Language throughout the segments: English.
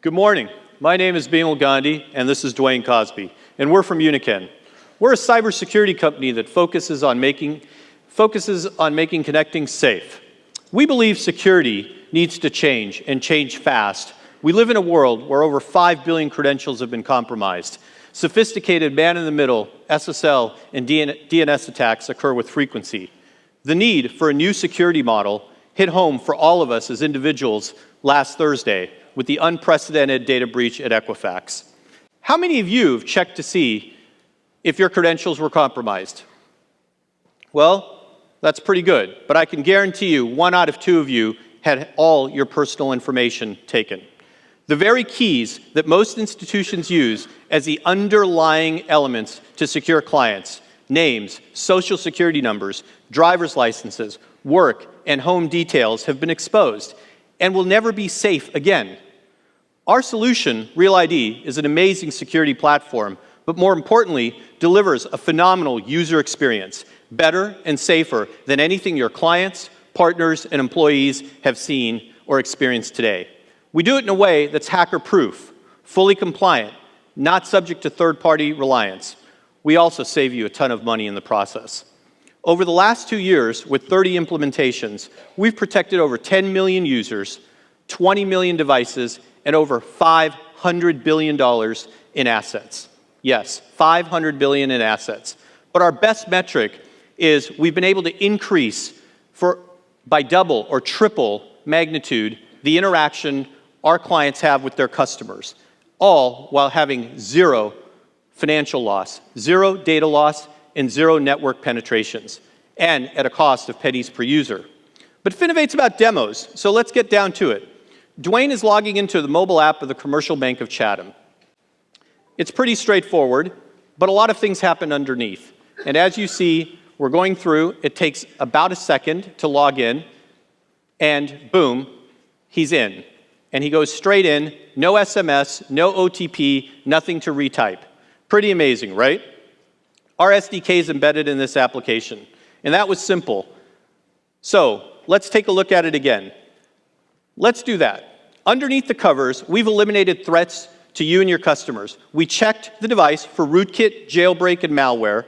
Good morning. My name is Bimal Gandhi, and this is Dwayne Cosby, and we're from Uniken. We're a cybersecurity company that focuses on making connecting safe. We believe security needs to change, and change fast. We live in a world where over 5 billion credentials have been compromised. Sophisticated man-in-the-middle, SSL, and DNS attacks occur with frequency. The need for a new security model hit home for all of us as individuals last Thursday with the unprecedented data breach at Equifax. How many of you have checked to see if your credentials were compromised? Well, that's pretty good, but I can guarantee you 1 out of 2 of you had all your personal information taken. The very keys that most institutions use as the underlying elements to secure clients, names, social security numbers, driver's licenses, work, and home details have been exposed and will never be safe again. Our solution, Real ID, is an amazing security platform, but more importantly, delivers a phenomenal user experience, better and safer than anything your clients, partners, and employees have seen or experienced today. We do it in a way that's hacker-proof, fully compliant, not subject to third-party reliance. We also save you a ton of money in the process. Over the last 2 years, with 30 implementations, we've protected over 10 million users, 20 million devices, and over $500 billion in assets. Yes, $500 billion in assets. But our best metric is we've been able to increase by double or triple magnitude the interaction our clients have with their customers, all while having 0 financial loss, 0 data loss, and 0 network penetrations, and at a cost of pennies per user. But Finovate's about demos, so let's get down to it. Dwayne is logging into the mobile app of the Commercial Bank of Chatham. It's pretty straightforward, but a lot of things happen underneath. And as you see, we're going through. It takes about a second to log in, and boom, he's in. And he goes straight in, no SMS, no OTP, nothing to retype. Pretty amazing, right? Our SDK is embedded in this application, and that was simple. So let's take a look at it again. Let's do that. Underneath the covers, we've eliminated threats to you and your customers. We checked the device for rootkit, jailbreak, and malware.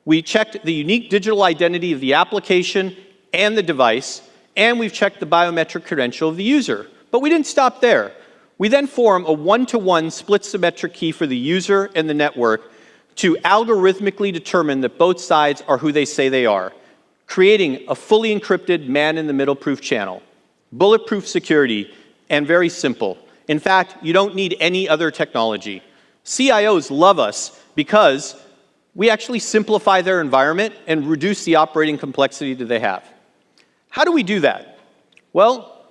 We checked the unique digital identity of the application and the device, and we've checked the biometric credential of the user. But we didn't stop there. We then form a one-to-one split symmetric key for the user and the network to algorithmically determine that both sides are who they say they are, creating a fully encrypted man-in-the-middle proof channel. Bulletproof security, and very simple. In fact, you don't need any other technology. CIOs love us because we actually simplify their environment and reduce the operating complexity that they have. How do we do that? Well,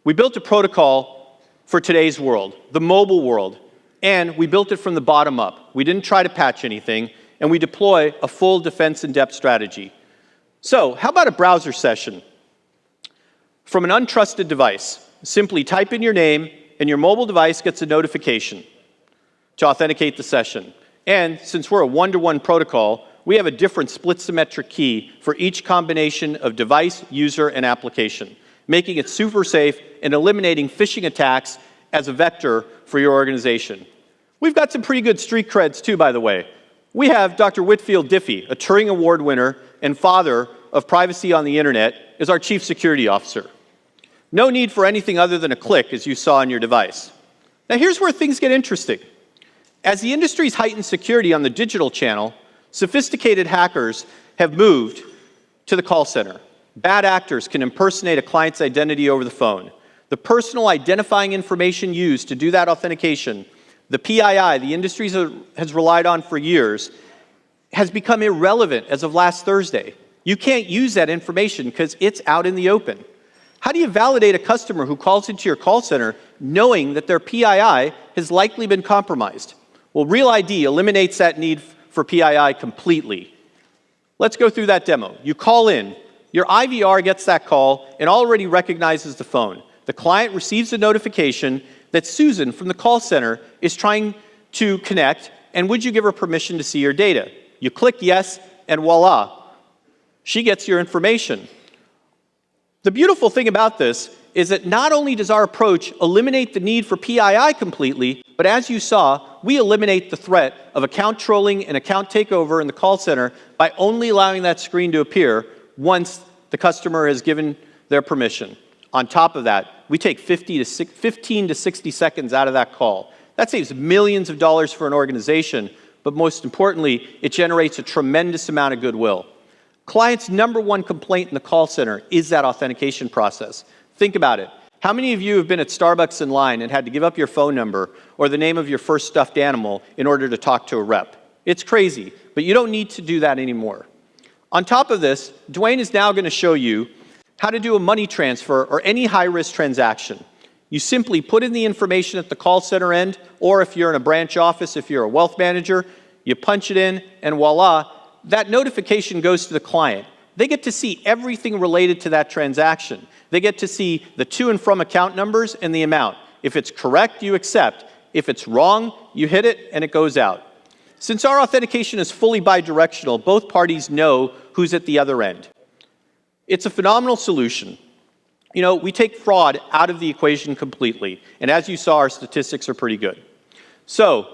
we built a protocol for today's world, the mobile world, and we built it from the bottom up. We didn't try to patch anything, and we deploy a full defense in-depth strategy. So, how about a browser session? From an untrusted device, simply type in your name, and your mobile device gets a notification to authenticate the session. And since we're a one-to-one protocol, we have a different split symmetric key for each combination of device, user, and application, making it super safe and eliminating phishing attacks as a vector for your organization. We've got some pretty good street creds too, by the way. We have Dr. Whitfield Diffie, a Turing Award winner and father of privacy on the internet, as our Chief Security Officer. No need for anything other than a click, as you saw on your device. Now here's where things get interesting. As the industry's heightened security on the digital channel, sophisticated hackers have moved to the call center. Bad actors can impersonate a client's identity over the phone. The personal identifying information used to do that authentication, the PII the industry has relied on for years, has become irrelevant as of last Thursday. You can't use that information because it's out in the open. How do you validate a customer who calls into your call center knowing that their PII has likely been compromised? Well, Real ID eliminates that need for PII completely. Let's go through that demo. You call in, your IVR gets that call and already recognizes the phone. The client receives a notification that Susan from the call center is trying to connect, and would you give her permission to see your data? You click yes, and voila, she gets your information. The beautiful thing about this is that not only does our approach eliminate the need for PII completely, but as you saw, we eliminate the threat of account trolling and account takeover in the call center by only allowing that screen to appear once the customer has given their permission. On top of that, we take 15 to 60 seconds out of that call. That saves millions of dollars for an organization, but most importantly, it generates a tremendous amount of goodwill. Clients' #1 complaint in the call center is that authentication process. Think about it. How many of you have been at Starbucks in line and had to give up your phone number or the name of your first stuffed animal in order to talk to a rep? It's crazy, but you don't need to do that anymore. On top of this, Dwayne is now going to show you how to do a money transfer or any high-risk transaction. You simply put in the information at the call center end, or if you're in a branch office, if you're a wealth manager, you punch it in, and voila, that notification goes to the client. They get to see everything related to that transaction. They get to see the to and from account numbers and the amount. If it's correct, you accept. If it's wrong, you hit it and it goes out. Since our authentication is fully bidirectional, both parties know who's at the other end. It's a phenomenal solution. You know, we take fraud out of the equation completely, and as you saw, our statistics are pretty good. So,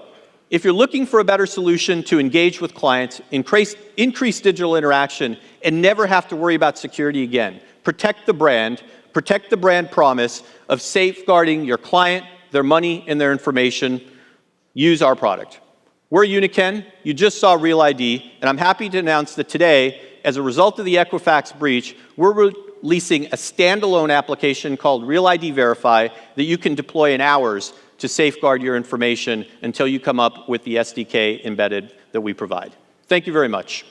if you're looking for a better solution to engage with clients, increase digital interaction, and never have to worry about security again, protect the brand promise of safeguarding your client, their money, and their information, use our product. We're Uniken. You just saw Real ID, and I'm happy to announce that today, as a result of the Equifax breach, we're releasing a standalone application called Real ID Verify that you can deploy in hours to safeguard your information until you come up with the SDK embedded that we provide. Thank you very much.